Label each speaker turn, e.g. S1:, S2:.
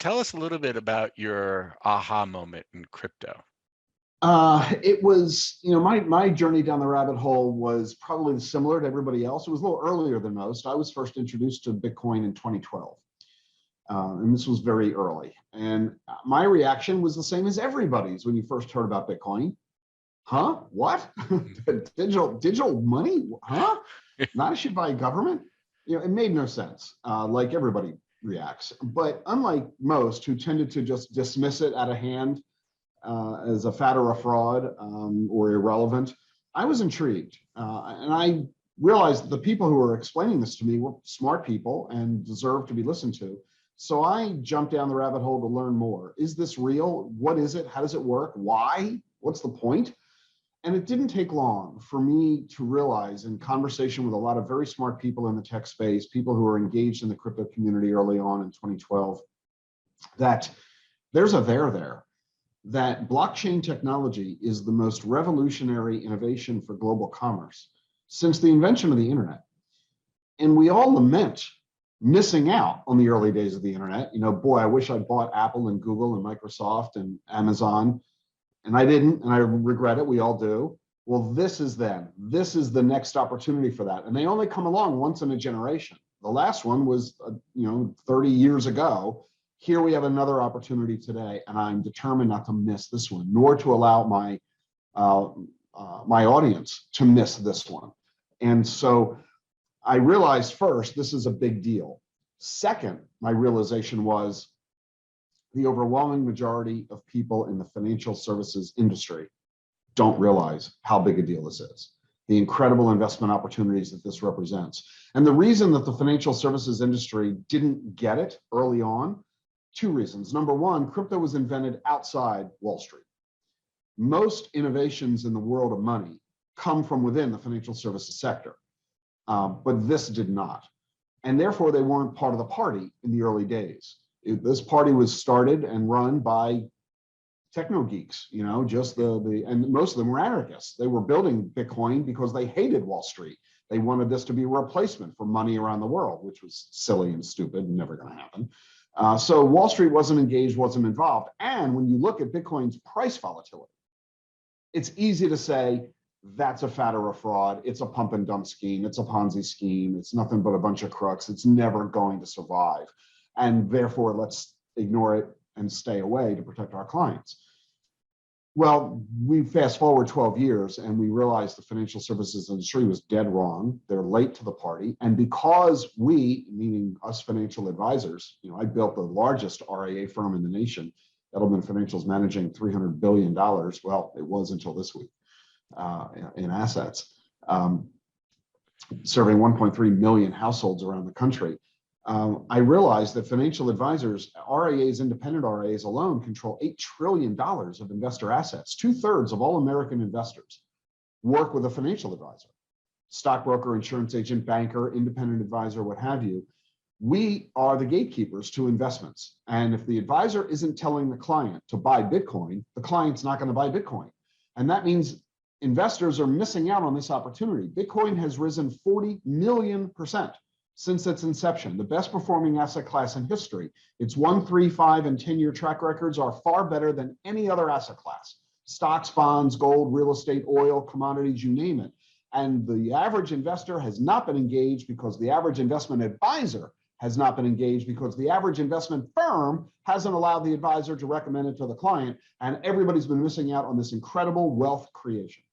S1: Tell us a little bit about your aha moment in crypto.
S2: It was, my journey down the rabbit hole was probably similar to everybody else. It was a little earlier than most. I was first introduced to Bitcoin in 2012. And this was very early. And my reaction was the same as everybody's when you first heard about Bitcoin. Huh? What? digital money? Huh? Not issued by a government? It made no sense, like everybody reacts. But unlike most who tended to just dismiss it out of hand as a fad or a fraud or irrelevant, I was intrigued. And I realized that the people who were explaining this to me were smart people and deserved to be listened to. So I jumped down the rabbit hole to learn more. Is this real? What is it? How does it work? Why? What's the point? And it didn't take long for me to realize, in conversation with a lot of very smart people in the tech space, people who were engaged in the crypto community early on in 2012, that there's a there, that blockchain technology is the most revolutionary innovation for global commerce since the invention of the internet. And we all lament missing out on the early days of the internet. Boy, I wish I'd bought Apple and Google and Microsoft and Amazon. And I didn't, and I regret it. We all do. Well, this is them. This is the next opportunity for that. And they only come along once in a generation. The last one was, 30 years ago. Here we have another opportunity today, and I'm determined not to miss this one, nor to allow my audience to miss this one. And so I realized first, this is a big deal. Second, my realization was, the overwhelming majority of people in the financial services industry don't realize how big a deal this is, the incredible investment opportunities that this represents. And the reason that the financial services industry didn't get it early on, two reasons. Number one, crypto was invented outside Wall Street. Most innovations in the world of money come from within the financial services sector, but this did not. And therefore, they weren't part of the party in the early days. This party was started and run by techno geeks, and most of them were anarchists. They were building Bitcoin because they hated Wall Street. They wanted this to be a replacement for money around the world, which was silly and stupid and never going to happen. So Wall Street wasn't engaged, wasn't involved. And when you look at Bitcoin's price volatility, it's easy to say that's a fad or a fraud. It's a pump and dump scheme. It's a Ponzi scheme. It's nothing but a bunch of crooks. It's never going to survive. And therefore, let's ignore it and stay away to protect our clients. Well, we fast forward 12 years and we realized the financial services industry was dead wrong. They're late to the party. And because we, meaning us financial advisors, I built the largest RIA firm in the nation. Edelman Financial's managing $300 billion. Well, it was until this week in assets, serving 1.3 million households around the country. I realized that financial advisors, RIAs, independent RIAs alone, control $8 trillion of investor assets. 2/3 of all American investors work with a financial advisor, stockbroker, insurance agent, banker, independent advisor, what have you. We are the gatekeepers to investments. And if the advisor isn't telling the client to buy Bitcoin, the client's not going to buy Bitcoin. And that means investors are missing out on this opportunity. Bitcoin has risen 40 million% since its inception, the best performing asset class in history. Its 1, 3, 5, and 10-year track records are far better than any other asset class. Stocks, bonds, gold, real estate, oil, commodities, you name it. And the average investor has not been engaged because the average investment advisor has not been engaged because the average investment firm hasn't allowed the advisor to recommend it to the client. And everybody's been missing out on this incredible wealth creation.